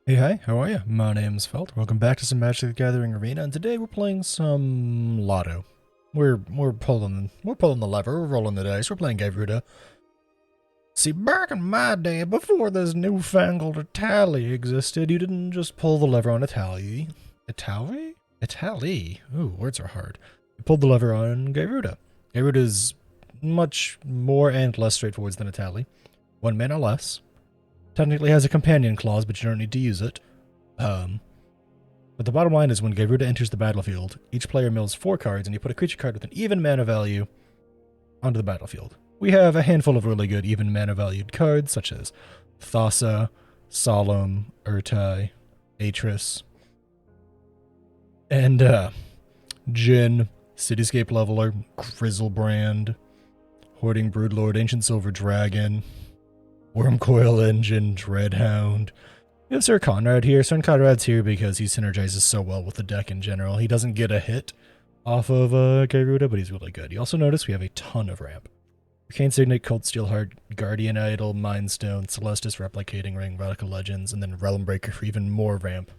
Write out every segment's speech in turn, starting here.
Hey, hi, how are you? My name's Felt. Welcome back to some Magic the Gathering Arena, and today we're playing some Lotto. We're pulling the lever, we're rolling the dice, we're playing Gyruda. See, back in my day, before this newfangled tally existed, you didn't just pull the lever on a tally. A tally? A tally? Ooh, words are hard. You pulled the lever on Gyruda. Gyruda is much more and less straightforward than a tally. 1 mana less. Technically has a companion clause, but you don't need to use it. But the bottom line is when Gyruda enters the battlefield, each player mills 4 cards, and you put a creature card with an even mana value onto the battlefield. We have a handful of really good even mana valued cards, such as Thassa, Solemn, Urtai, Atris, and Jin, Cityscape Leveler, Grizzlebrand, Hoarding Broodlord, Ancient Silver Dragon, Wormcoil Engine, Dreadhound. We have Sir Conrad here. Sir Conrad's here because he synergizes so well with the deck in general. He doesn't get a hit off of Gyruda, but he's really good. You also notice we have a ton of ramp. Arcane Signet, Cold Steelheart, Guardian Idol, Mind Stone, Celestis, Replicating Ring, Radical Legends, and then Realm Breaker for even more ramp.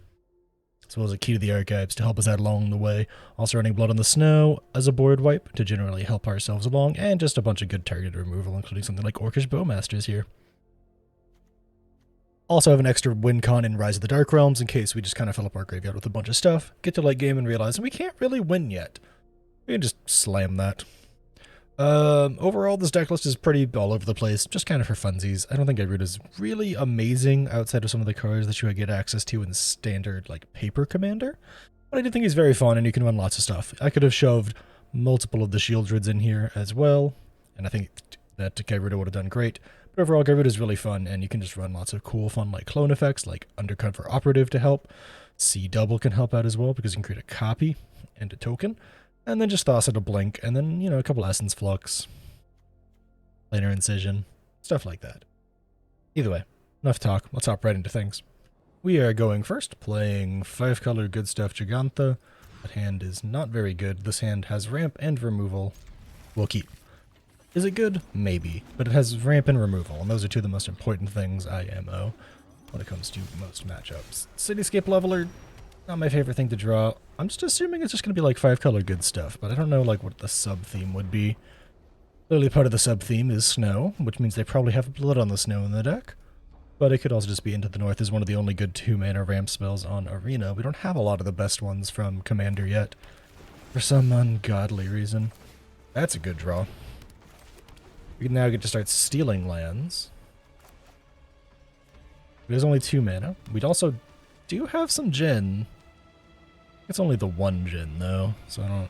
As well as a Key to the Archives to help us out along the way. Also running Blood on the Snow as a board wipe to generally help ourselves along, and just a bunch of good targeted removal, including something like Orcish Bowmasters here. Also have an extra win con in Rise of the Dark Realms in case we just kind of fill up our graveyard with a bunch of stuff, get to late game and realize we can't really win yet. We can just slam that. Overall, this deck list is pretty all over the place, just kind of for funsies. I don't think Gyruda is really amazing outside of some of the cards that you would get access to in standard, like, Paper Commander. But I do think he's very fun, and you can run lots of stuff. I could have shoved multiple of the Shieldreds in here as well, and I think that Gyruda would have done great. But overall, Gyruda is really fun, and you can just run lots of cool, fun, like, clone effects, like Undercover Operative to help. C-Double can help out as well, because you can create a copy and a token. And then just toss it a blink, and then, you know, a couple Essence Flux, Planar Incision, stuff like that. Either way, enough talk, let's hop right into things. We are going first, playing 5-color Good Stuff Giganta. That hand is not very good. This hand has ramp and removal. We'll keep. Is it good? Maybe. But it has ramp and removal, and those are two of the most important things IMO when it comes to most matchups. Cityscape Leveler, not my favorite thing to draw. I'm just assuming it's just going to be like 5-color Good Stuff, but I don't know like what the sub-theme would be. Clearly part of the sub-theme is snow, which means they probably have Blood on the Snow in the deck. But it could also just be Into the North is one of the only good 2-mana ramp spells on Arena. We don't have a lot of the best ones from Commander yet, for some ungodly reason. That's a good draw. We can now get to start stealing lands. There's only 2 mana. We'd also do have some Jin. It's only the 1 Jin, though, so I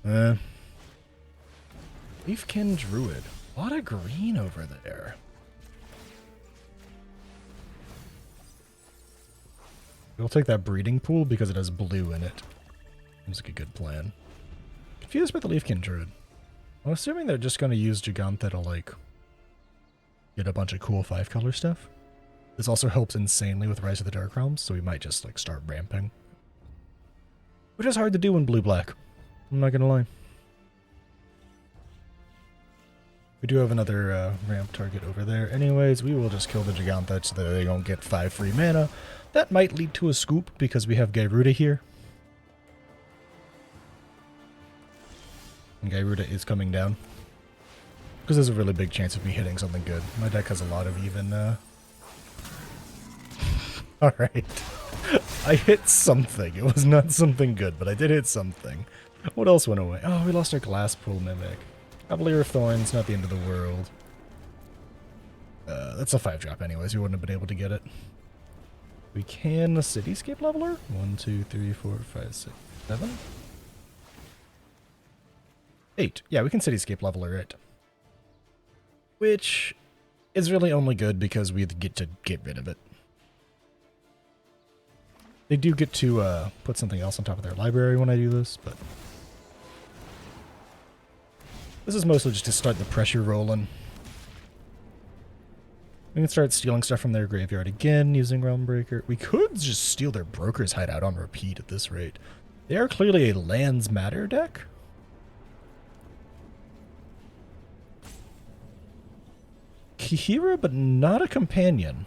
don't... Leafkin Druid. A lot of green over there. We'll take that breeding pool because it has blue in it. Seems like a good plan. Confused by the Leafkin Druid. I'm assuming they're just going to use Giganta to, like, get a bunch of cool 5-color stuff. This also helps insanely with Rise of the Dark Realms, so we might just, like, start ramping. Which is hard to do in blue-black. I'm not gonna lie. We do have another ramp target over there. Anyways, we will just kill the Giganta so that they don't get 5 free mana. That might lead to a scoop because we have Gyruda here. And Gyruda is coming down. Because there's a really big chance of me hitting something good. My deck has a lot of even... Alright. I hit something. It was not something good, but I did hit something. What else went away? Oh, we lost our Glasspool Mimic. Cavalier of Thorns, not the end of the world. That's a 5-drop anyways. We wouldn't have been able to get it. We can Cityscape Leveler? 1, 2, 3, 4, 5, 6, 7? 8. Yeah, we can Cityscape Leveler it. Which is really only good because we get to get rid of it. They do get to put something else on top of their library when I do this, but... This is mostly just to start the pressure rolling. We can start stealing stuff from their graveyard again using Realm Breaker. We could just steal their Broker's Hideout on repeat at this rate. They are clearly a Lands Matter deck. Kihira, but not a companion.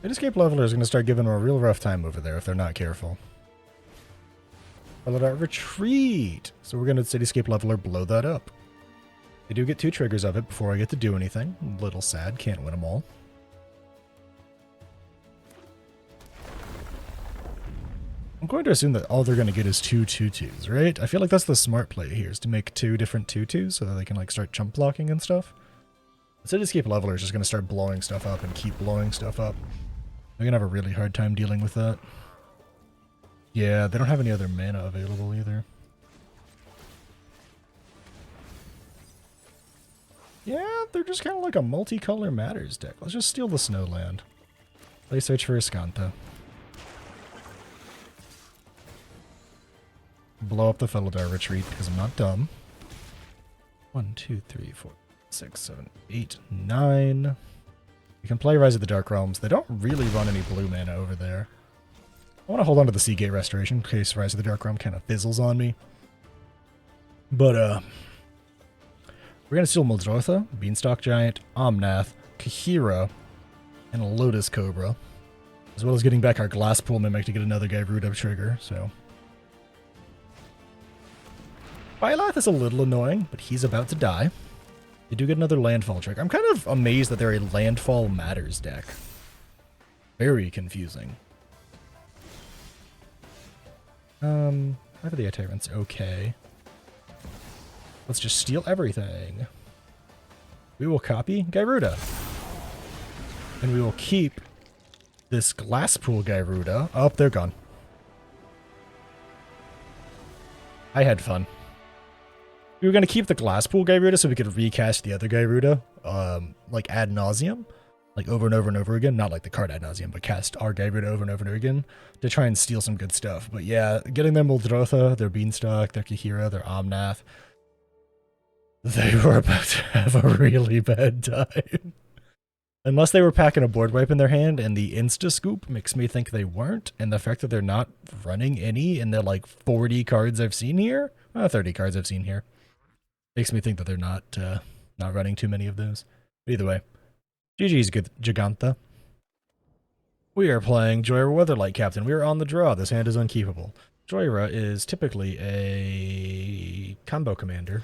Cityscape Leveler is going to start giving them a real rough time over there if they're not careful. Let out retreat! So we're going to Cityscape Leveler blow that up. They do get 2 triggers of it before I get to do anything. A little sad, can't win them all. I'm going to assume that all they're going to get is 2 2/2s, right? I feel like that's the smart play here, is to make 2 different 2/2s so that they can like start jump blocking and stuff. The Cityscape Leveler is just going to start blowing stuff up and keep blowing stuff up. They're going to have a really hard time dealing with that. Yeah, they don't have any other mana available either. Yeah, they're just kind of like a multicolor matters deck. Let's just steal the Snowland. Play search for Iskanta. Blow up the Felidar retreat because I'm not dumb. 1, 2, 3, 4, 6, 7, 8, 9. You can play Rise of the Dark Realms. They don't really run any blue mana over there. I want to hold on to the Seagate Restoration in case Rise of the Dark Realm kind of fizzles on me. But, we're going to steal Muldrotha, Beanstalk Giant, Omnath, Kahira, and a Lotus Cobra. As well as getting back our Glasspool Mimic to get another Gyruda trigger, so... Byleth is a little annoying, but he's about to die. They do get another Landfall trick. I'm kind of amazed that they're a Landfall Matters deck. Very confusing. How are the Tyrants? Okay. Let's just steal everything. We will copy Gyruda. And we will keep this Glasspool Gyruda. Oh, they're gone. I had fun. We were going to keep the Glasspool Gyruda so we could recast the other Gyruda, like ad nauseum, like over and over and over again. Not like the card ad nauseum, but cast our Gyruda over and over and over again to try and steal some good stuff. But yeah, getting their Muldrotha, their Beanstalk, their Kahira, their Omnath, they were about to have a really bad time. Unless they were packing a board wipe in their hand, and the Insta-Scoop makes me think they weren't, and the fact that they're not running any in the like 40 cards I've seen here, 30 cards I've seen here, makes me think that they're not running too many of those. But either way, GG's good, Giganta. We are playing Gyruda Weatherlight Captain. We are on the draw. This hand is unkeepable. Gyruda is typically a combo commander.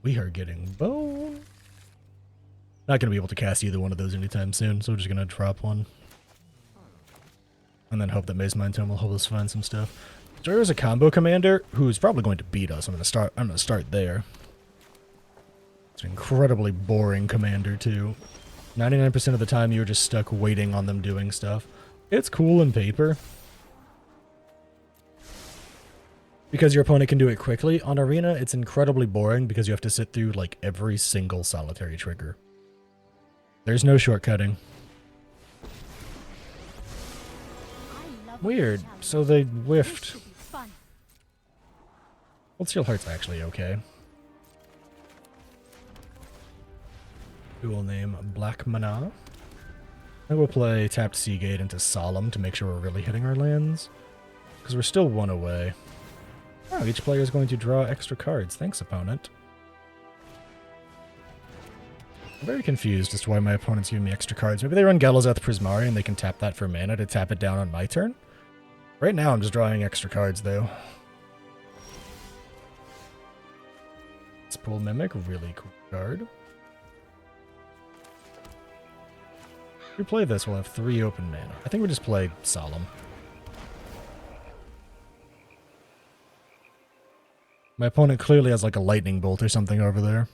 We are getting bone. Not going to be able to cast either one of those anytime soon, so we're just going to drop one. And then hope that Maze Mind Tome will help us find some stuff. Gyruda is a combo commander who's probably going to beat us. I'm going to start there. It's an incredibly boring commander too. 99% of the time you're just stuck waiting on them doing stuff. It's cool in paper, because your opponent can do it quickly. On Arena, it's incredibly boring because you have to sit through like every single solitary trigger. There's no shortcutting. Weird. So they whiffed. Well, Steel Heart's actually okay. Dual name Black Mana. I will play tapped Seagate into Solemn to make sure we're really hitting our lands, because we're still one away. Oh, each player is going to draw extra cards. Thanks, opponent. I'm very confused as to why my opponent's giving me extra cards. Maybe they run Galazeth Prismari and they can tap that for mana to tap it down on my turn. Right now I'm just drawing extra cards though. Spool Mimic, really cool card. If we play this, we'll have 3 open mana. I think we just play Solemn. My opponent clearly has like a lightning bolt or something over there.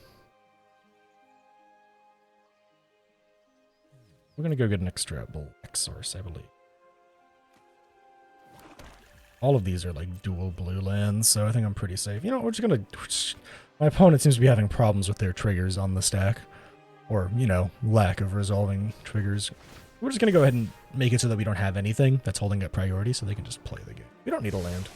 We're gonna go get an extra X-Source, I believe. All of these are like dual blue lands, so I think I'm pretty safe. You know, we're just gonna... My opponent seems to be having problems with their triggers on the stack. Or, you know, lack of resolving triggers. We're just gonna go ahead and make it so that we don't have anything that's holding up priority, so they can just play the game. We don't need a land.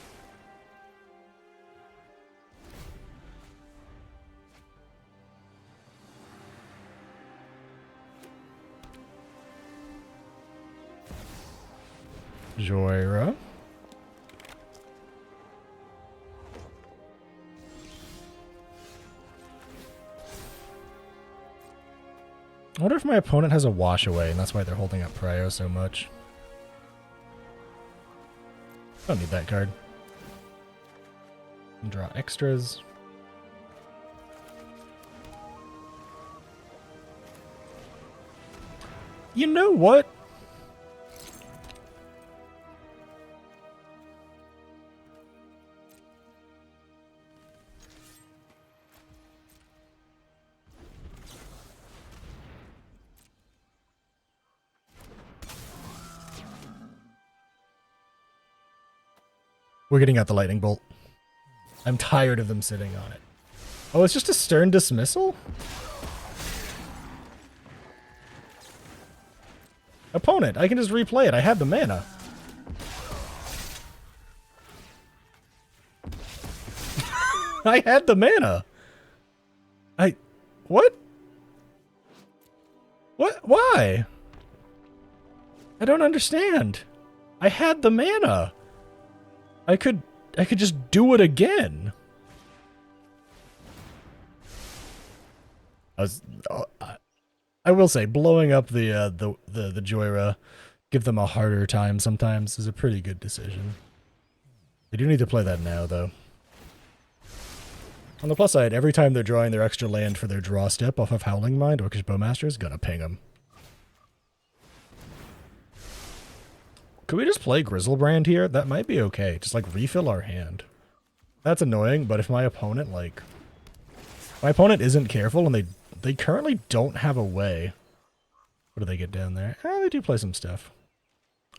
Gyruda. I wonder if my opponent has a wash away, and that's why they're holding up Prio so much. Don't need that card. And draw extras. You know what? We're getting out the lightning bolt. I'm tired of them sitting on it. Oh, it's just a stern dismissal? Opponent, I can just replay it. I had the mana. I had the mana. What? What? Why? I don't understand. I had the mana. I could just do it again. I will say, blowing up the Gyruda, give them a harder time sometimes, is a pretty good decision. They do need to play that now, though. On the plus side, every time they're drawing their extra land for their draw step off of Howling Mind, Orcish Bowmaster is gonna ping them. Could we just play Grizzlebrand here? That might be okay. Just, like, refill our hand. That's annoying, but if my opponent, like... My opponent isn't careful, and they currently don't have a way. What do they get down there? They do play some stuff.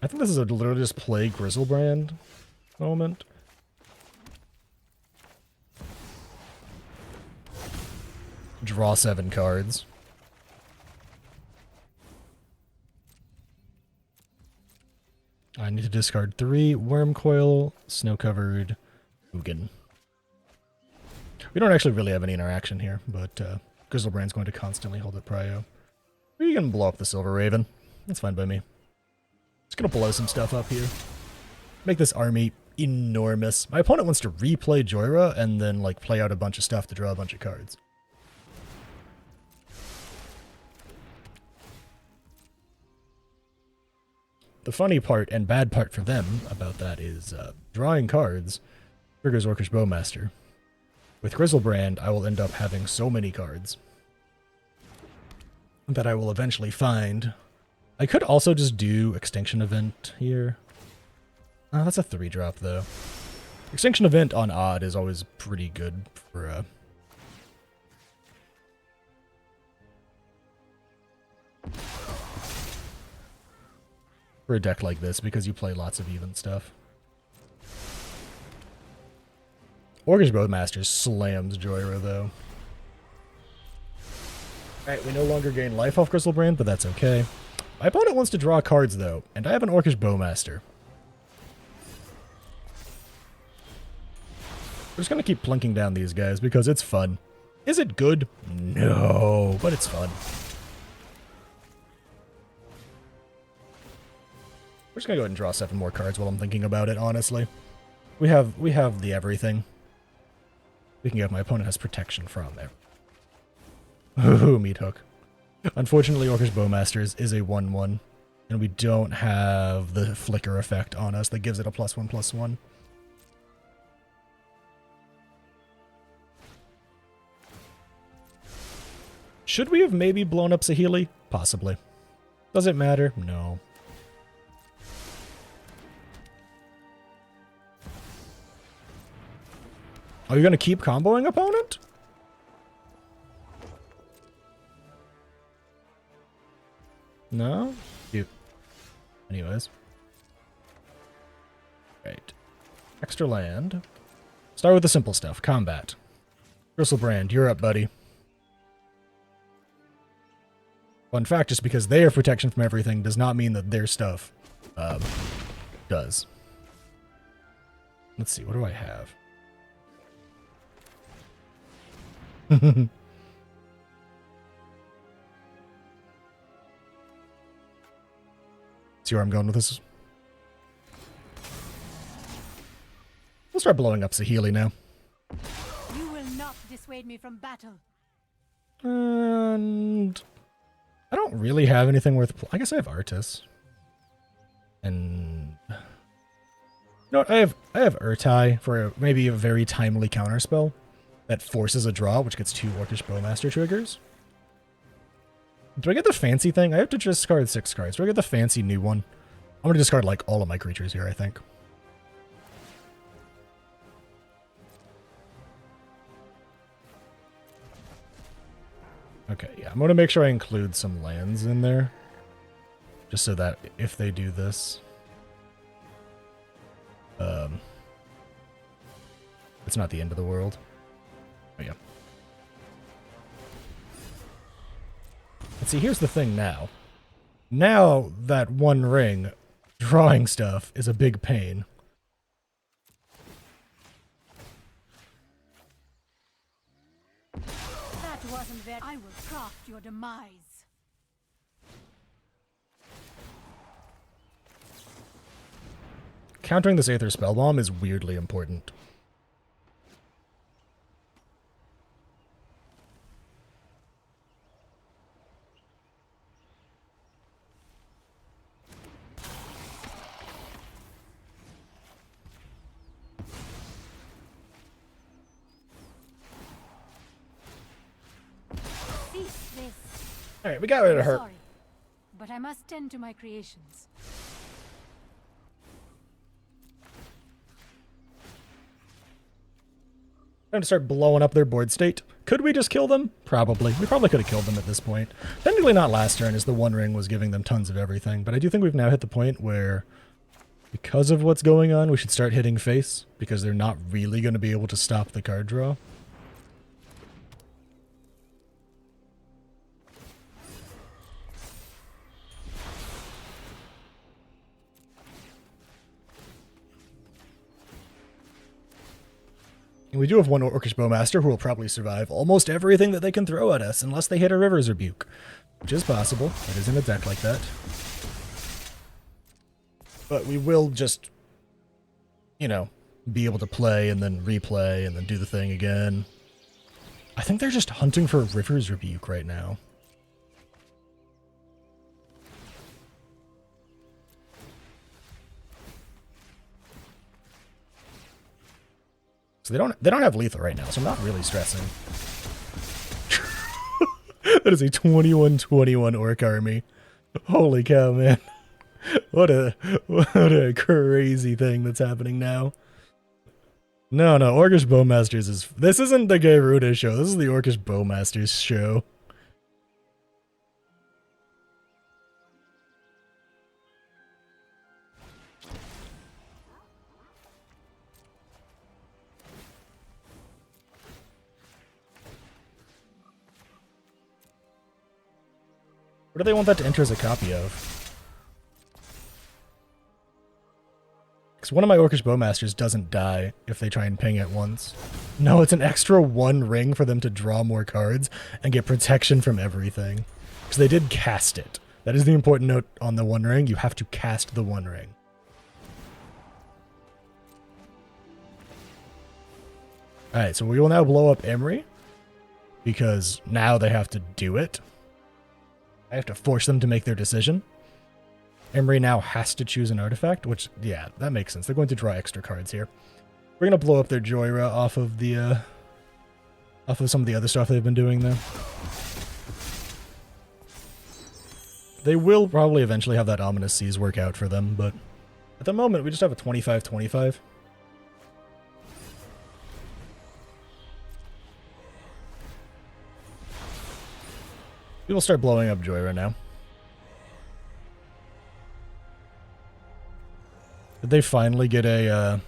I think this is a literally just play Grizzlebrand moment. Draw 7 cards. I need to discard 3 Wormcoil, Snow-Covered, Ugin. We don't actually really have any interaction here, but Grizzlebrand's going to constantly hold at Prio. We can blow up the Silver Raven. That's fine by me. Just gonna blow some stuff up here. Make this army enormous. My opponent wants to replay Gyruda and then like play out a bunch of stuff to draw a bunch of cards. The funny part and bad part for them about that is drawing cards triggers Orcish Bowmaster. With Grizzlebrand, I will end up having so many cards that I will eventually find. I could also just do Extinction Event here. That's a 3-drop, though. Extinction Event on odd is always pretty good for a deck like this, because you play lots of even stuff. Orcish Bowmaster slams Gyruda, though. Alright, we no longer gain life off Grizzlebrand, but that's okay. My opponent wants to draw cards, though, and I have an Orcish Bowmaster. We're just gonna keep plunking down these guys, because it's fun. Is it good? No, but it's fun. We're just gonna go ahead and draw 7 more cards while I'm thinking about it, honestly. We have the everything. Speaking of, my opponent has protection from there. Ooh, Meat Hook. Unfortunately, Orcish Bowmasters is a 1/1, and we don't have the flicker effect on us that gives it a +1/+1. Should we have maybe blown up Saheeli? Possibly. Does it matter? No. Are you going to keep comboing opponent? No? Cute. Anyways. Right. Extra land. Start with the simple stuff. Combat. Grizzlebrand, you're up, buddy. Fun fact, just because they have protection from everything does not mean that their stuff does. Let's see, what do I have? See where I'm going with this? We'll start blowing up Saheeli now. You will not dissuade me from battle. And I don't really have anything worth... I guess I have Artis. And... No, I have Urtai for maybe a very timely counterspell that forces a draw, which gets 2 Orcish Bowmaster triggers. Do I get the fancy thing? I have to discard 6 cards. Do I get the fancy new one? I'm going to discard, like, all of my creatures here, I think. Okay, yeah, I'm going to make sure I include some lands in there. Just so that if they do this... it's not the end of the world. Oh, yeah. But see, here's the thing now. Now that One Ring drawing stuff is a big pain. That wasn't very... I will craft your demise. Countering this Aether Spellbomb is weirdly important. Alright, we got rid of her. Sorry, but I must tend to my creations. Time to start blowing up their board state. Could we just kill them? Probably. We probably could have killed them at this point. Technically not last turn, as the One Ring was giving them tons of everything, but I do think we've now hit the point where, because of what's going on, we should start hitting face, because they're not really going to be able to stop the card draw. And we do have one Orcish Bowmaster who will probably survive almost everything that they can throw at us, unless they hit a River's Rebuke, which is possible. It is in a deck like that. But we will just, you know, be able to play and then replay and then do the thing again. I think they're just hunting for a River's Rebuke right now. So they don't have lethal right now, so I'm not really stressing. That is a 21-21 Orc army. Holy cow, man. What a crazy thing that's happening now. No, Orcish Bowmasters is... This isn't the Gyruda show. This is the Orcish Bowmasters show. What do they want that to enter as a copy of? Because one of my Orcish Bowmasters doesn't die if they try and ping it once. No, it's an extra 1 ring for them to draw more cards and get protection from everything. Because they did cast it. That is the important note on the One Ring. You have to cast the One Ring. Alright, so we will now blow up Emery. Because now they have to do it. I have to force them to make their decision. Emery now has to choose an artifact, which, yeah, that makes sense. They're going to draw extra cards here. We're going to blow up their Gyruda off of the, off of some of the other stuff they've been doing, though. They will probably eventually have that Ominous Seas work out for them, but at the moment, we just have a 25-25. People start blowing up Gyruda now. Did they finally get a,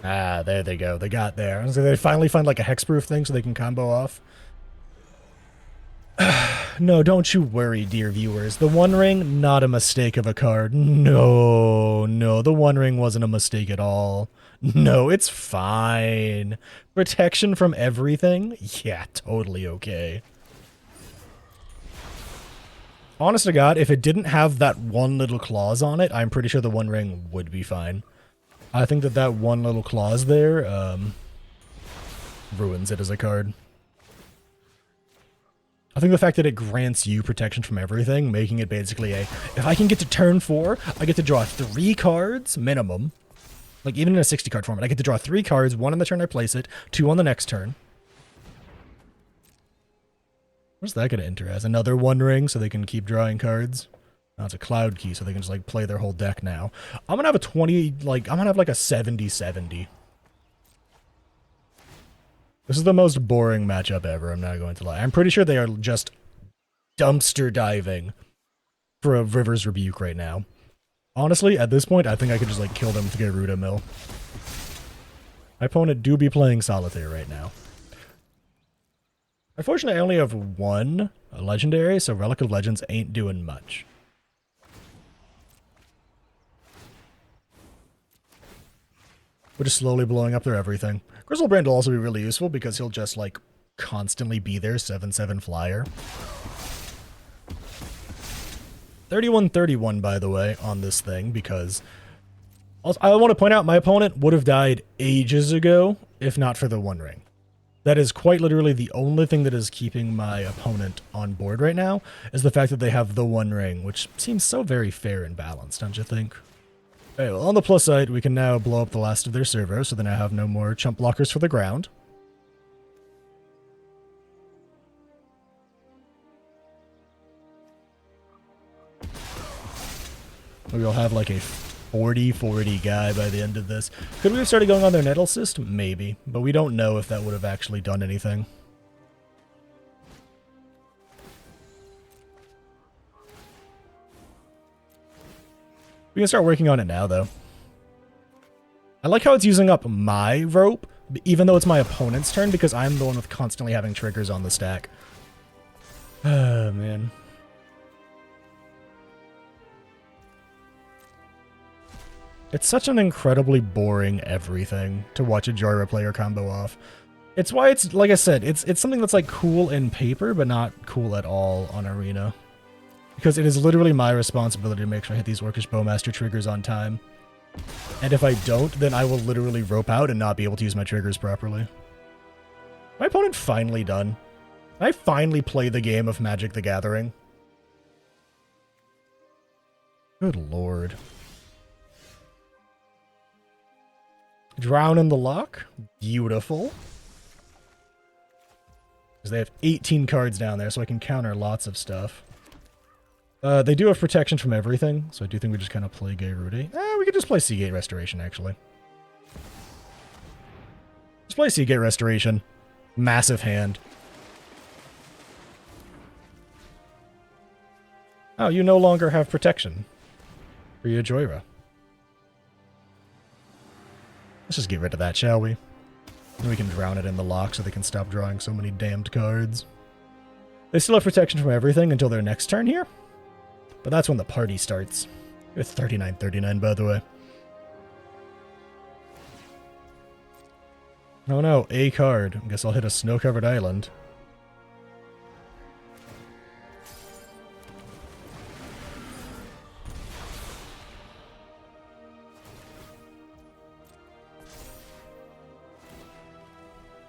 Ah, there they go. They got there. So they finally find like a hexproof thing so they can combo off. No, don't you worry, dear viewers. The One Ring, not a mistake of a card. No, the One Ring wasn't a mistake at all. No, it's fine. Protection from everything? Yeah, totally okay. Honest to God, if it didn't have that one little clause on it, I'm pretty sure the One Ring would be fine. I think that one little clause there, ruins it as a card. I think the fact that it grants you protection from everything, making it basically a, if I can get to turn 4, I get to draw 3 cards minimum. Like, even in a 60 card format, I get to draw 3 cards, 1 on the turn I place it, 2 on the next turn. What's that going to enter as? Another One Ring, so they can keep drawing cards. Now it's a Cloud Key, so they can just, like, play their whole deck now. I'm going to have a 20, like, I'm going to have, like, a 70-70. This is the most boring matchup ever, I'm not going to lie. I'm pretty sure they are just dumpster diving for a River's Rebuke right now. Honestly, at this point, I think I could just, like, kill them with Gyruda Mill. My opponent do be playing Solitaire right now. Unfortunately, I only have 1 legendary, so Relic of Legends ain't doing much. We're just slowly blowing up their everything. Grizzlebrand will also be really useful because he'll just, like, constantly be there, 7/7 flyer. 31-31, by the way, on this thing, because also, I want to point out my opponent would have died ages ago if not for the One Ring. That is quite literally the only thing that is keeping my opponent on board right now, is the fact that they have the One Ring, which seems so very fair and balanced, don't you think? Okay, well, on the plus side, we can now blow up the last of their servos, so they now have no more chump blockers for the ground. We'll have like a 40-40 guy by the end of this. Could we have started going on their Nettle Cyst? Maybe, but we don't know if that would have actually done anything. We can start working on it now, though. I like how it's using up my rope, even though it's my opponent's turn, because I'm the one with constantly having triggers on the stack. Oh, man. It's such an incredibly boring everything to watch a Gyruda player combo off. It's why it's, like I said, it's something that's like cool in paper, but not cool at all on Arena. Because it is literally my responsibility to make sure I hit these Orcish Bowmaster triggers on time. And if I don't, then I will literally rope out and not be able to use my triggers properly. My opponent finally done. I finally play the game of Magic the Gathering. Good lord. Drown in the Lock. Beautiful. Because they have 18 cards down there, so I can counter lots of stuff. They do have protection from everything, so I do think we just kind of play Gyruda. We could just play Seagate Restoration, actually. Just play Seagate Restoration. Massive hand. Oh, you no longer have protection for your Gyruda. Let's just get rid of that, shall we? And we can drown it in the lock so they can stop drawing so many damned cards. They still have protection from everything until their next turn here. But that's when the party starts. It's 39-39, by the way. Oh no, a card. I guess I'll hit a snow-covered island.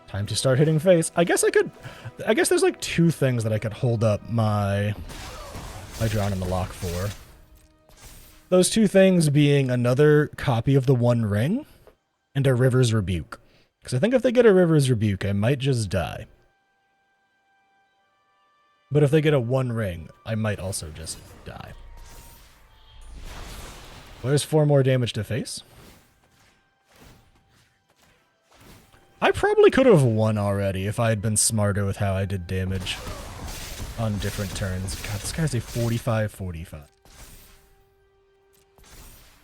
Time to start hitting face. I guess there's like 2 things that I could hold up my Drown in the Lock for. Those 2 things being another copy of the One Ring and a River's Rebuke. Because I think if they get a River's Rebuke, I might just die. But if they get a One Ring, I might also just die. Well, there's 4 more damage to face. I probably could have won already if I had been smarter with how I did damage on different turns. God, this guy's a 45-45.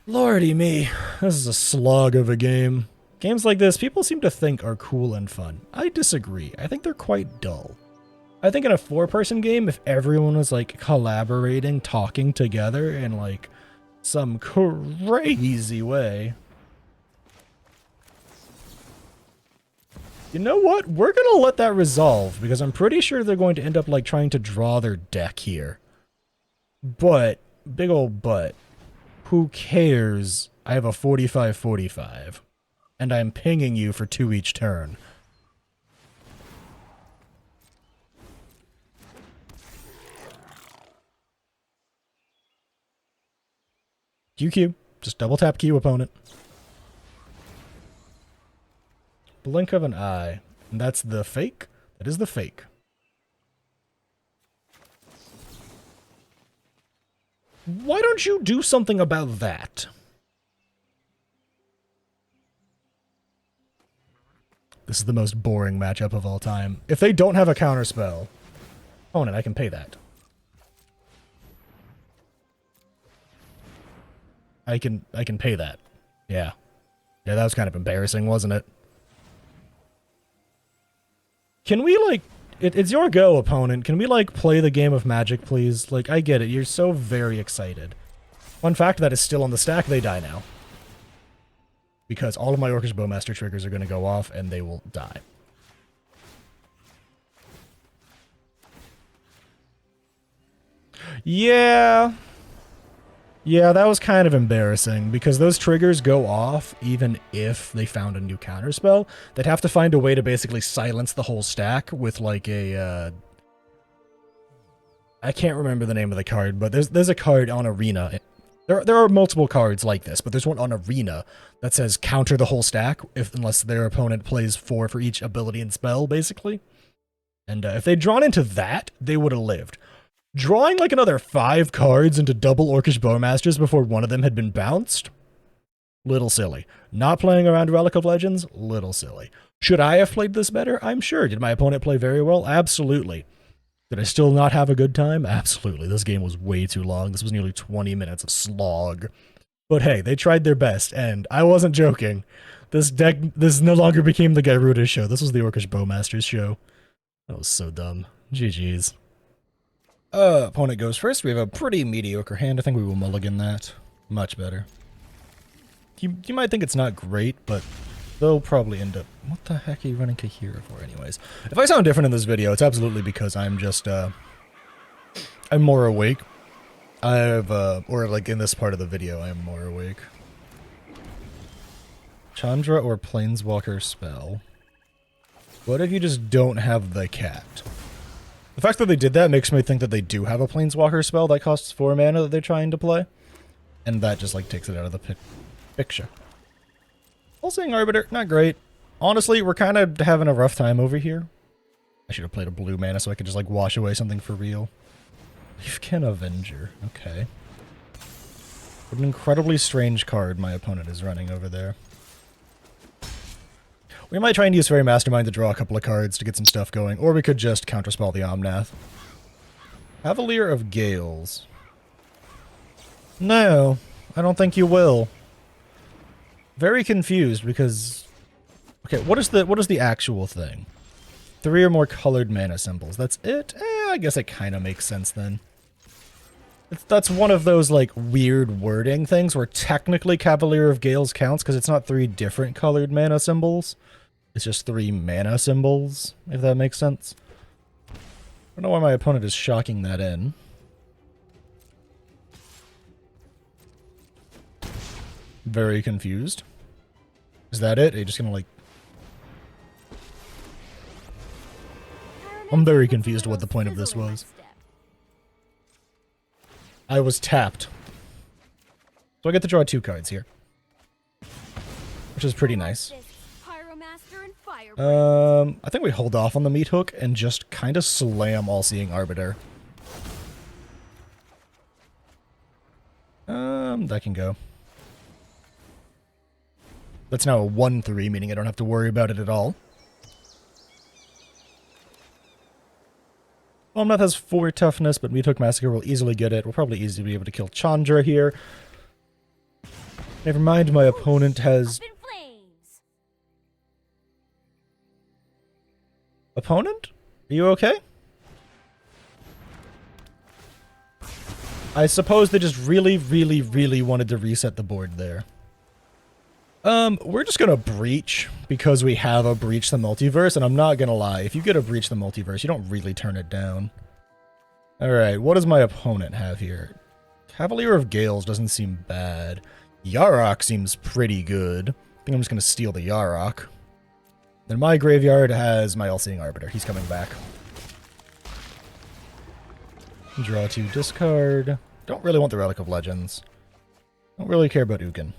Lordy me, this is a slog of a game. Games like this, people seem to think are cool and fun. I disagree. I think they're quite dull. I think in a 4-person game, if everyone was like collaborating, talking together in like some crazy way. You know what? We're going to let that resolve, because I'm pretty sure they're going to end up, like, trying to draw their deck here. But, big old but, who cares? I have a 45-45, and I'm pinging you for 2 each turn. QQ. Just double tap Q, opponent. Blink of an eye. And that's the fake? That is the fake. Why don't you do something about that? This is the most boring matchup of all time. If they don't have a counterspell, opponent, I can pay that. I can pay that. Yeah. Yeah, that was kind of embarrassing, wasn't it? Can we, like... It's your go, opponent. Can we, like, play the game of Magic, please? Like, I get it. You're so very excited. Fun fact, that is still on the stack. They die now. Because all of my Orcish Bowmaster triggers are going to go off, and they will die. Yeah... Yeah, that was kind of embarrassing, because those triggers go off even if they found a new counterspell. They'd have to find a way to basically silence the whole stack with, like, a, I can't remember the name of the card, but there's a card on Arena. There are multiple cards like this, but there's one on Arena that says counter the whole stack, unless their opponent plays 4 for each ability and spell, basically. And if they'd drawn into that, they would have lived. Drawing like another 5 cards into double Orcish Bowmasters before one of them had been bounced? Little silly. Not playing around Relic of Legends? Little silly. Should I have played this better? I'm sure. Did my opponent play very well? Absolutely. Did I still not have a good time? Absolutely. This game was way too long. This was nearly 20 minutes of slog. But hey, they tried their best, and I wasn't joking. This no longer became the Gyruda show. This was the Orcish Bowmasters show. That was so dumb. GG's. Opponent goes first. We have a pretty mediocre hand. I think we will mulligan that. Much better. You might think it's not great, but they'll probably end up... What the heck are you running Kahira for anyways? If I sound different in this video, it's absolutely because I'm just, I'm more awake. Or like in this part of the video, I am more awake. Chandra or Planeswalker spell. What if you just don't have the cat? The fact that they did that makes me think that they do have a Planeswalker spell that costs 4 mana that they're trying to play. And that just, like, takes it out of the picture. Pulsing Arbiter, not great. Honestly, we're kind of having a rough time over here. I should have played a blue mana so I could just, like, wash away something for real. Leafkin Avenger, okay. What an incredibly strange card my opponent is running over there. We might try and use Fairy Mastermind to draw a couple of cards to get some stuff going, or we could just counterspell the Omnath. Cavalier of Gales. No, I don't think you will. Very confused because... Okay, what is the actual thing? 3 or more colored mana symbols. That's it? I guess it kind of makes sense then. That's one of those, like, weird wording things where technically Cavalier of Gales counts because it's not 3 different colored mana symbols. It's just 3 mana symbols, if that makes sense. I don't know why my opponent is shocking that in. Very confused. Is that it? Are you just gonna, like... I'm very confused what the point of this was. I was tapped. So I get to draw 2 cards here. Which is pretty nice. I think we hold off on the meat hook and just kind of slam All-Seeing Arbiter. That can go. That's now a 1-3, meaning I don't have to worry about it at all. Omnath has 4 toughness, but Meat Hook Massacre will easily get it. We'll probably easily be able to kill Chandra here. Never mind, my opponent has... Opponent? Are you okay? I suppose they just really, really, really wanted to reset the board there. We're just gonna Breach, because we have a Breach the Multiverse, and I'm not gonna lie, if you get a Breach the Multiverse, you don't really turn it down. Alright, what does my opponent have here? Cavalier of Gales doesn't seem bad. Yarok seems pretty good. I think I'm just gonna steal the Yarok. Then my graveyard has my All-Seeing Arbiter. He's coming back. Draw 2, discard. Don't really want the Relic of Legends. Don't really care about Ugin.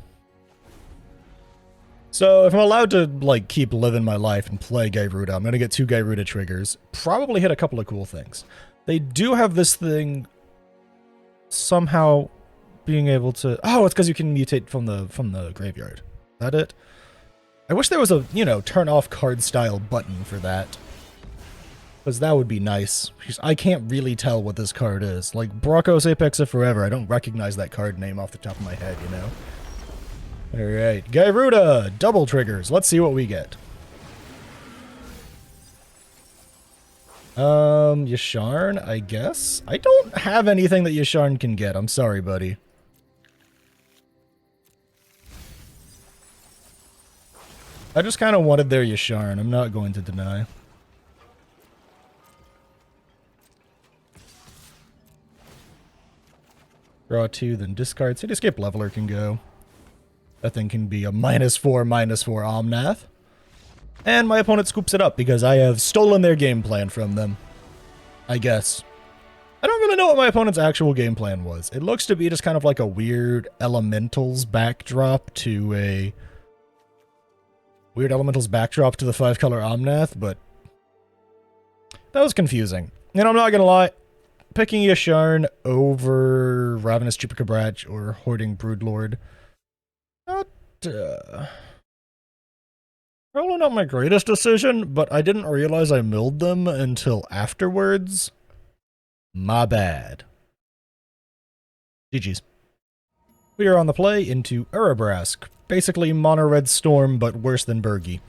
So if I'm allowed to, like, keep living my life and play Gyruda, I'm going to get 2 Gyruda triggers. Probably hit a couple of cool things. They do have this thing somehow being able to... Oh, it's because you can mutate from the graveyard. Is that it? I wish there was a, you know, turn off card style button for that. Because that would be nice. Because I can't really tell what this card is. Like, Brockos Apex of Forever, I don't recognize that card name off the top of my head, you know? Alright, Gyruda! Double triggers. Let's see what we get. Yasharn, I guess? I don't have anything that Yasharn can get. I'm sorry, buddy. I just kind of wanted their Yasharn. I'm not going to deny. Draw 2, then discard. Cityscape Leveler can go. That thing can be a -4/-4 Omnath. And my opponent scoops it up because I have stolen their game plan from them. I guess. I don't really know what my opponent's actual game plan was. It looks to be just kind of like a weird Elementals backdrop to a... Weird Elementals backdrop to the 5-color Omnath, but... That was confusing. And I'm not gonna lie. Picking Yasharn over Ravenous Chupacabratch or Hoarding Broodlord... Probably not my greatest decision, but I didn't realize I milled them until afterwards. My bad. GG's. We are on the play into Urabrask. Basically Mono Red Storm, but worse than Burgi.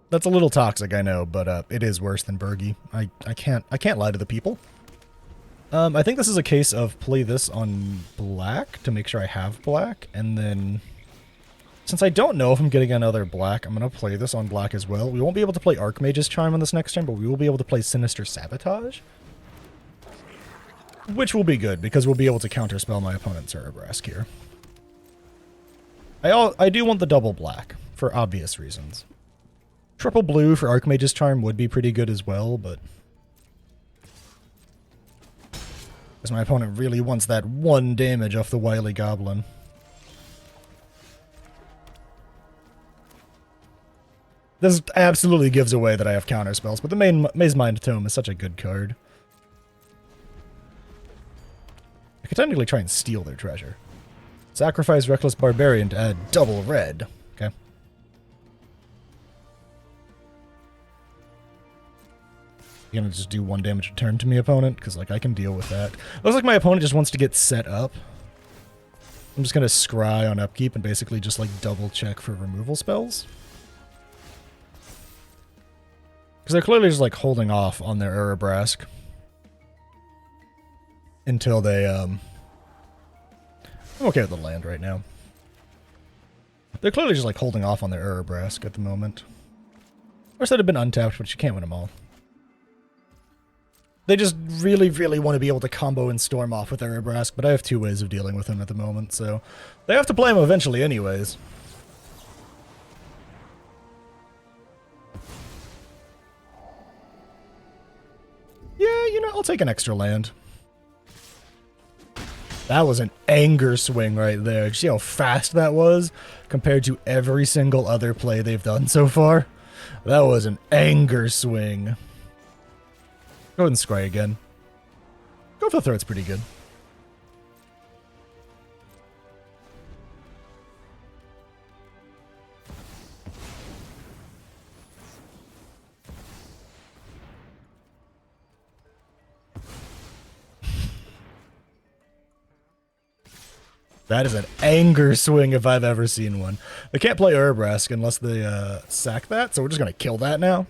That's a little toxic, I know, but it is worse than Burgi. I can't lie to the people. I think this is a case of play this on black to make sure I have black, and then since I don't know if I'm getting another black, I'm going to play this on black as well. We won't be able to play Archmage's Chime on this next turn, but we will be able to play Sinister Sabotage, which will be good because we'll be able to counterspell my opponent's Urabrask here. I do want the double black for obvious reasons. Triple blue for Archmage's Charm would be pretty good as well, but because my opponent really wants that 1 damage off the Wily Goblin. This absolutely gives away that I have counterspells, but the Maze Mind Tome is such a good card. I could technically try and steal their treasure. Sacrifice Reckless Barbarian to add double red. Okay. You're gonna just do 1 damage a turn to me, opponent? Because, like, I can deal with that. Looks like my opponent just wants to get set up. I'm just gonna scry on upkeep and basically just, like, double check for removal spells. Because they're clearly just, like, holding off on their Urabrask. Until they, I'm okay with the land right now. They're clearly just, like, holding off on their Urabrask at the moment. Of course, that had been untapped, but you can't win them all. They just really, really want to be able to combo and storm off with Urabrask, but I have 2 ways of dealing with him at the moment, so they have to play him eventually anyways. Yeah, you know, I'll take an extra land. That was an anger swing right there. Did you see how fast that was compared to every single other play they've done so far? That was an anger swing. Go ahead and scry again. Go for the throat's pretty good. That is an anger swing if I've ever seen one. They can't play Urabrask unless they sack that, so we're just going to kill that now.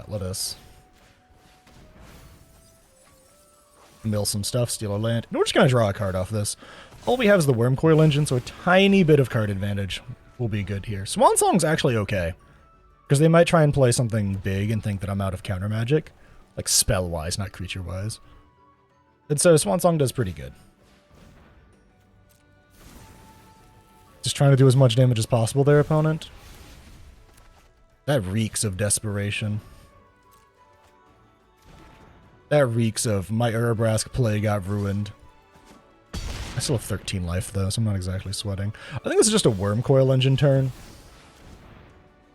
Let us mill some stuff, steal a land. And we're just going to draw a card off this. All we have is the Wormcoil Engine, so a tiny bit of card advantage will be good here. Swan Song's actually okay, because they might try and play something big and think that I'm out of counter magic, like spell-wise, not creature-wise. And so Swan Song does pretty good. Just trying to do as much damage as possible there, opponent. That reeks of desperation. That reeks of my Urabrask play got ruined. I still have 13 life, though, so I'm not exactly sweating. I think this is just a Worm Coil Engine turn.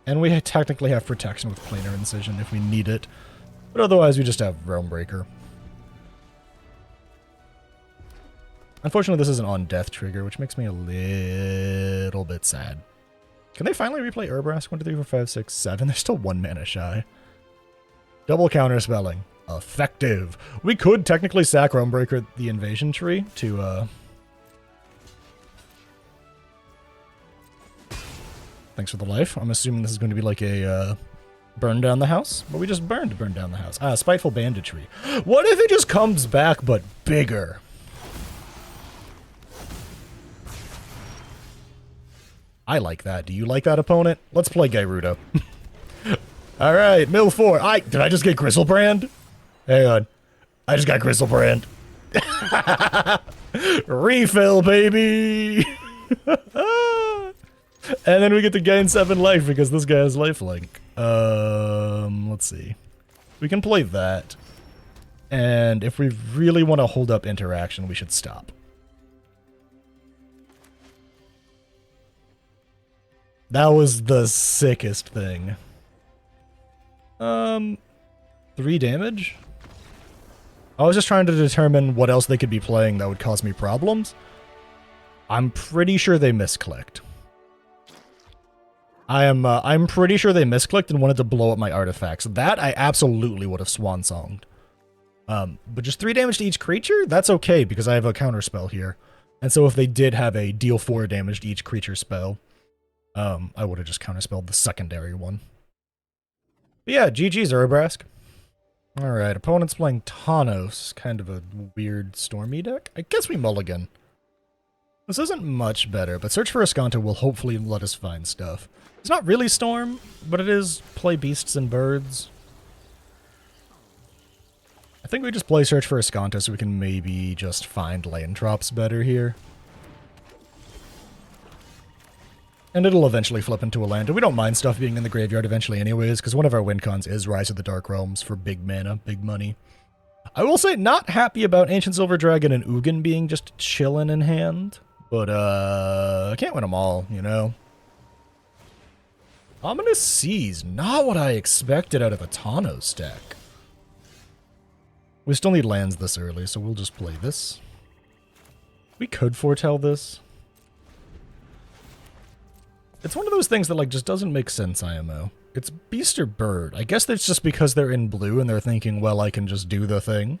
And we technically have protection with Planar Incision if we need it. But otherwise, we just have Realm Breaker. Unfortunately, this is an on-death trigger, which makes me a little bit sad. Can they finally replay Urabrask? 1, 2, 3, 4, 5, 6, 7? They're still 1 mana shy. Double counterspelling. Effective. We could technically sack Realmbreaker the invasion tree to, Thanks for the life. I'm assuming this is going to be like a, burn down the house? But we just burn down the house. Spiteful Banditry. What if it just comes back, but bigger? I like that. Do you like that, opponent? Let's play Gyruda. Alright, mill 4. Did I just get Griselbrand? Hang on. I just got Griselbrand. Refill, baby! And then we get to gain 7 life because this guy has lifelink. Let's see. We can play that. And if we really want to hold up interaction, we should stop. That was the sickest thing. 3 damage? I was just trying to determine what else they could be playing that would cause me problems. I'm pretty sure they misclicked. I'm pretty sure they misclicked and wanted to blow up my artifacts. That I absolutely would have swan-songed. But just 3 damage to each creature? That's okay, because I have a counterspell here. And so if they did have a deal 4 damage to each creature spell, I would have just counterspelled the secondary one. But yeah, GG's Urabrask. Alright, opponent's playing Tawnos. Kind of a weird Stormy deck. I guess we mulligan. This isn't much better, but Search for Escanto will hopefully let us find stuff. It's not really Storm, but it is play Beasts and Birds. I think we just play Search for Escanto so we can maybe just find land drops better here. And it'll eventually flip into a land. And we don't mind stuff being in the graveyard eventually anyways, because one of our win cons is Rise of the Dark Realms for big mana, big money. I will say, not happy about Ancient Silver Dragon and Ugin being just chilling in hand. But, I can't win them all, you know? Ominous Seas, not what I expected out of a Tawnos deck. We still need lands this early, so we'll just play this. We could foretell this. It's one of those things that, like, just doesn't make sense, IMO. It's Beast or Bird. I guess that's just because they're in blue and they're thinking, well, I can just do the thing.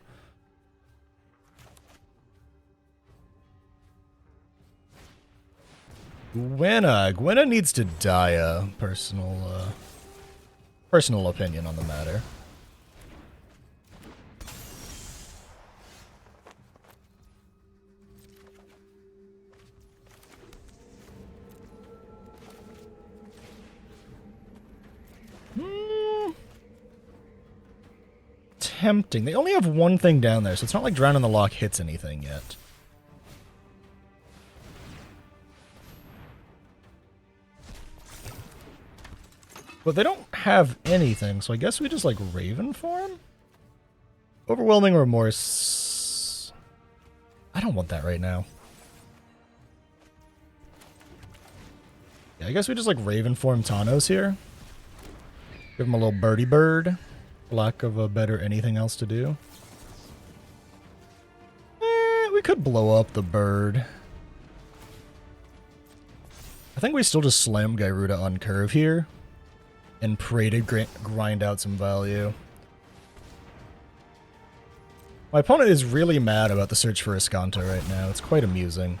Gwenna needs to die, personal opinion on the matter. Tempting. They only have one thing down there, so it's not like Drown in the Loch hits anything yet. But they don't have anything, so I guess we just, like, Raven Form? Overwhelming Remorse. I don't want that right now. Yeah, I guess we just, like, Raven Form Tawnos here. Give him a little birdie bird. Lack of a better anything else to do. We could blow up the bird. I think we still just slam Gyruda on curve here. And pray to grind out some value. My opponent is really mad about the Search for Escanto right now. It's quite amusing.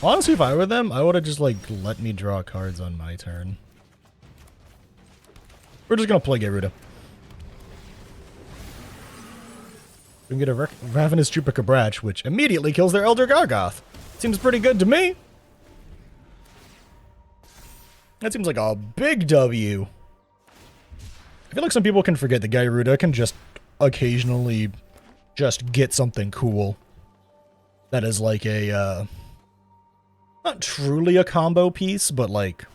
Honestly, if I were them, I would have just, like, let me draw cards on my turn. We're just gonna play Gyruda. We can get a Ravenous Chupacabratch, which immediately kills their Elder Gargoth. Seems pretty good to me. That seems like a big W. I feel like some people can forget that Gyruda can just occasionally just get something cool. That is like a, not truly a combo piece, but like...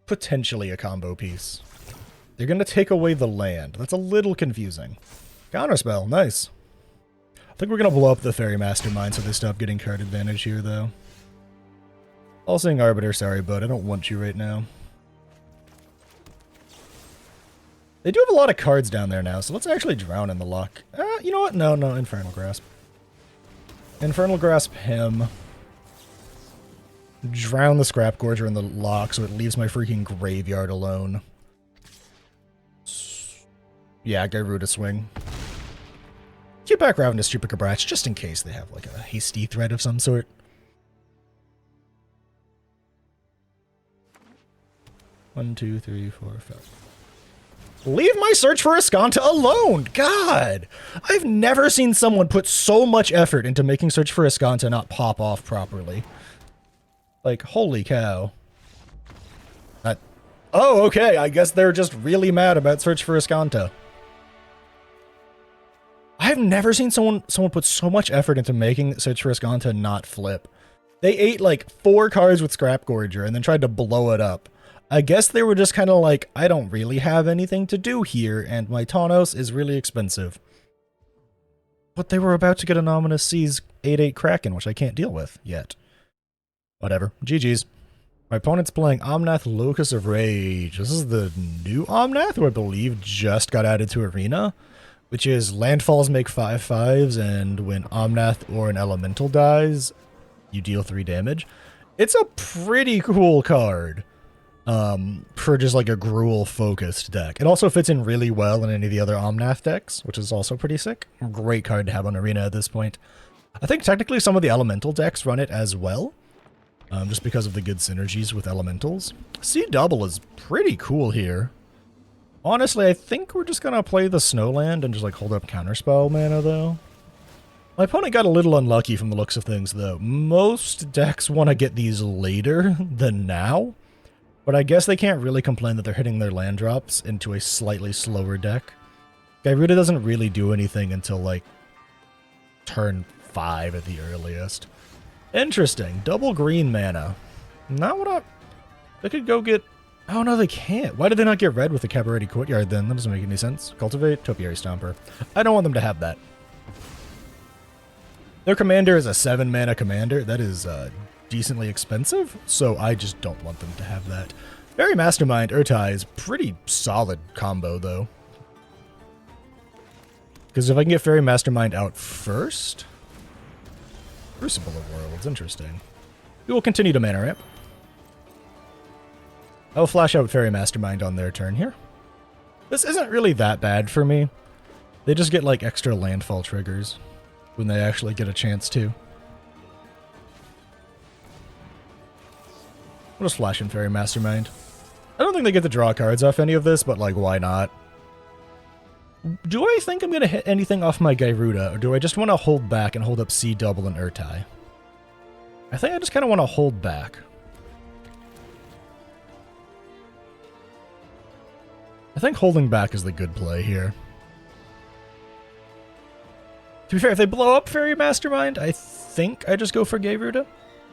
potentially a combo piece. They're going to take away the land. That's a little confusing. Counterspell, nice. I think we're going to blow up the Fairy Mastermind so they stop getting card advantage here, though. All-Seeing Arbiter, sorry, bud. I don't want you right now. They do have a lot of cards down there now, so let's actually drown in the luck. You know what? No, Infernal Grasp. Infernal Grasp him. Drown the Scrap Gorger in the lock so it leaves my freaking graveyard alone. Yeah, Gyruda swing. Keep back Ravenous Stupid Cabrats just in case they have like a hasty threat of some sort. One, two, three, four, five. Leave my Search for Ascanta alone! God! I've never seen someone put so much effort into making Search for Ascanta not pop off properly. Like, holy cow. Oh, okay, I guess they're just really mad about Search for Ascanta. I've never seen someone put so much effort into making Search for Ascanta not flip. They ate like 4 cards with Scrap Gorger and then tried to blow it up. I guess they were just kind of like, I don't really have anything to do here, and my Taunos is really expensive. But they were about to get an Ominous Seas 8/8 Kraken, which I can't deal with yet. Whatever. GG's. My opponent's playing Omnath Locus of Rage. This is the new Omnath, who I believe just got added to Arena, which is landfalls make 5/5s, and when Omnath or an Elemental dies, you deal 3 damage. It's a pretty cool card. For just like a Gruul focused deck. It also fits in really well in any of the other Omnath decks, which is also pretty sick. Great card to have on Arena at this point. I think technically some of the Elemental decks run it as well, just because of the good synergies with Elementals. C double is pretty cool here. Honestly, I think we're just gonna play the Snowland and just like hold up Counterspell mana though. My opponent got a little unlucky from the looks of things though. Most decks want to get these later than now. But I guess they can't really complain that they're hitting their land drops into a slightly slower deck. Gyruda doesn't really do anything until, like, turn 5 at the earliest. Interesting. Double green mana. Not what I... They could go get... Oh, no, they can't. Why did they not get red with the Cabaretti Courtyard, then? That doesn't make any sense. Cultivate, Topiary Stomper. I don't want them to have that. Their commander is a 7-mana commander. That is, decently expensive, so I just don't want them to have that. Fairy Mastermind Urtai is pretty solid combo, though. Because if I can get Fairy Mastermind out first... Crucible of Worlds, interesting. We will continue to mana ramp. I'll flash out Fairy Mastermind on their turn here. This isn't really that bad for me. They just get, like, extra landfall triggers when they actually get a chance to. We'll just flash in Fairy Mastermind. I don't think they get to draw cards off any of this, but like, why not? Do I think I'm going to hit anything off my Gyruda, or do I just want to hold back and hold up C double and Urtai? I think I just kind of want to hold back. I think holding back is the good play here. To be fair, if they blow up Fairy Mastermind, I think I just go for Gyruda.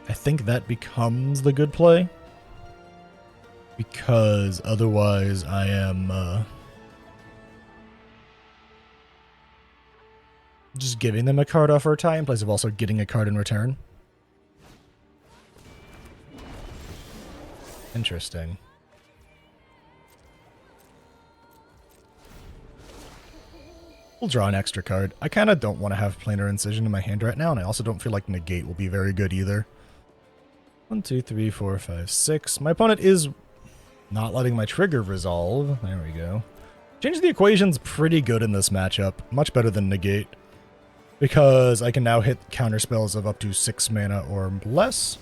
I think that becomes the good play. Because otherwise I am just giving them a card off Urtai in place of also getting a card in return. Interesting. We'll draw an extra card. I kind of don't want to have Planar Incision in my hand right now, and I also don't feel like Negate will be very good either. 1, 2, 3, 4, 5, 6. My opponent is not letting my trigger resolve. There we go. Change the Equation's pretty good in this matchup. Much better than Negate. Because I can now hit counter spells of up to 6 mana or less.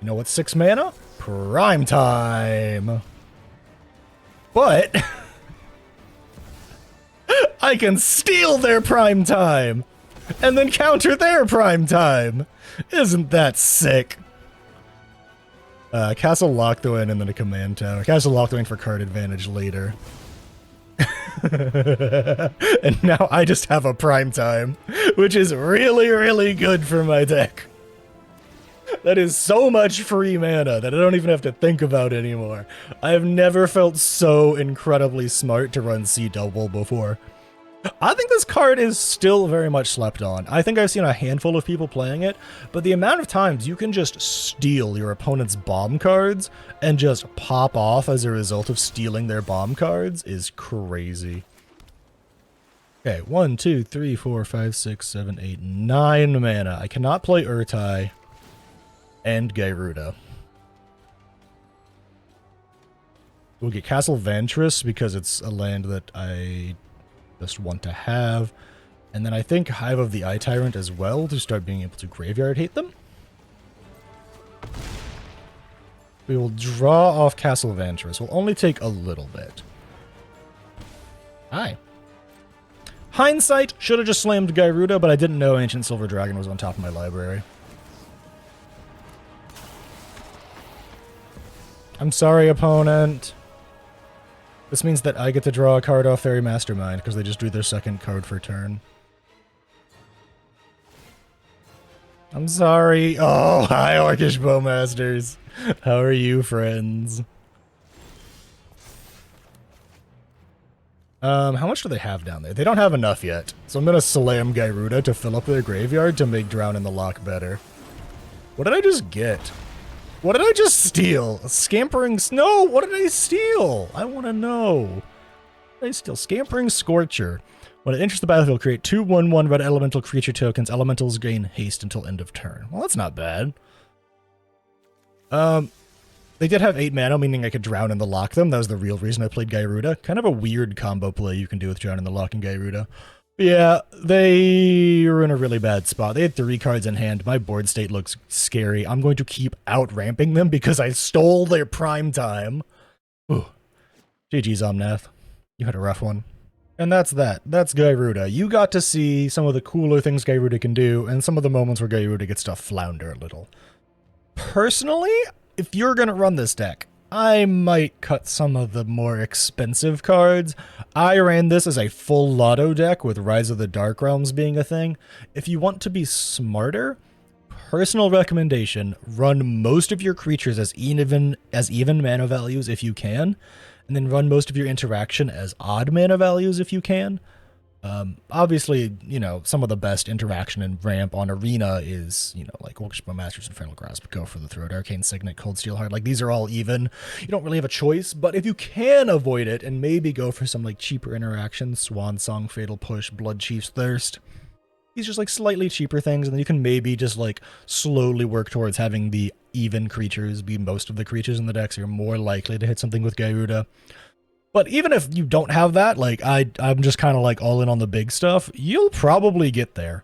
You know what's 6 mana? Prime Time! But... I can steal their Prime Time! And then counter their Prime Time! Isn't that sick? Castle Lockthwain and then a Command Tower. Castle Lockthwain for card advantage later. And now I just have a Prime Time, which is really, really good for my deck. That is so much free mana that I don't even have to think about anymore. I have never felt so incredibly smart to run C double before. I think this card is still very much slept on. I think I've seen a handful of people playing it, but the amount of times you can just steal your opponent's bomb cards and just pop off as a result of stealing their bomb cards is crazy. Okay, 1, 2, 3, 4, 5, 6, 7, 8, 9 mana. I cannot play Urtai and Gyruda. We'll get Castle Vantress because it's a land that I just want to have. And then I think Hive of the Eye Tyrant as well to start being able to graveyard hate them. We will draw off Castle Vantress. We'll only take a little bit. Hi. Hindsight, should have just slammed Gyruda, but I didn't know Ancient Silver Dragon was on top of my library. I'm sorry, opponent. This means that I get to draw a card off Fairy Mastermind because they just drew their second card for turn. I'm sorry. Oh, hi, Orcish Bowmasters. How are you, friends? How much do they have down there? They don't have enough yet, so I'm gonna slam Gyruda to fill up their graveyard to make Drown in the Loch better. What did I just get? What did I just steal? A Scampering Snow? What did I steal? I want to know. What did I steal? Scampering Scorcher. When it enters the battlefield, create 2 1/1 red elemental creature tokens. Elementals gain haste until end of turn. Well, that's not bad. They did have 8 mana, meaning I could Drown in the Loch them. That was the real reason I played Gyruda. Kind of a weird combo play you can do with Drown in the Loch and Gyruda. Yeah, they were in a really bad spot. They had 3 cards in hand. My board state looks scary. I'm going to keep out-ramping them because I stole their prime time. Ooh. GG's, Omnath. You had a rough one. And that's that. That's Gyruda. You got to see some of the cooler things Gyruda can do, and some of the moments where Gyruda gets to flounder a little. Personally, if you're going to run this deck, I might cut some of the more expensive cards. I ran this as a full Lotto deck with Rise of the Dark Realms being a thing. If you want to be smarter, personal recommendation, run most of your creatures as even mana values if you can, and then run most of your interaction as odd mana values if you can. Obviously, you know, some of the best interaction and ramp on Arena is, you know, like Orcish Bowmasters, Infernal Grasp, Go for the Throat, Arcane Signet, Cold Steel Heart. Like, these are all even. You don't really have a choice, but if you can avoid it and maybe go for some, like, cheaper interactions, Swan Song, Fatal Push, Blood Chief's Thirst, these just, like, slightly cheaper things, and then you can maybe just, like, slowly work towards having the even creatures be most of the creatures in the deck, so you're more likely to hit something with Gyruda. But even if you don't have that, like, I'm just kind of like all in on the big stuff, you'll probably get there.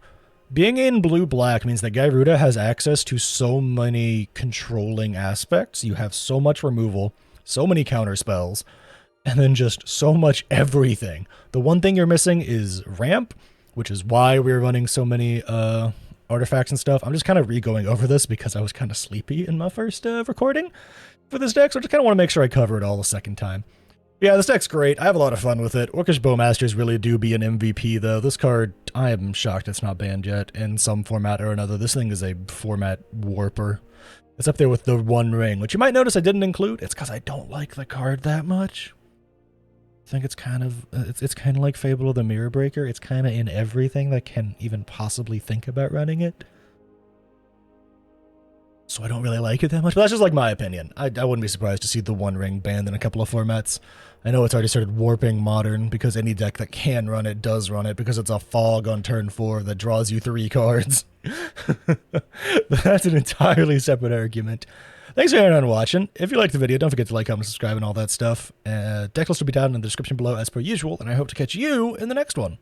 Being in blue-black means that Gyruda has access to so many controlling aspects. You have so much removal, so many counter spells, and then just so much everything. The one thing you're missing is ramp, which is why we're running so many artifacts and stuff. I'm just kind of re-going over this because I was kind of sleepy in my first recording for this deck, so I just kind of want to make sure I cover it all a second time. Yeah, this deck's great. I have a lot of fun with it. Orcish Bowmasters really do be an MVP, though. This card, I am shocked it's not banned yet in some format or another. This thing is a format warper. It's up there with the One Ring, which you might notice I didn't include. It's because I don't like the card that much. I think it's kind of like Fable of the Mirror Breaker. It's kind of in everything that can even possibly think about running it. So I don't really like it that much, but that's just like my opinion. I wouldn't be surprised to see the One Ring banned in a couple of formats. I know it's already started warping Modern because any deck that can run it does run it because it's a fog on turn 4 that draws you 3 cards. But that's an entirely separate argument. Thanks for everyone watching. If you liked the video, don't forget to like, comment, subscribe, and all that stuff. Deck list will be down in the description below as per usual, and I hope to catch you in the next one.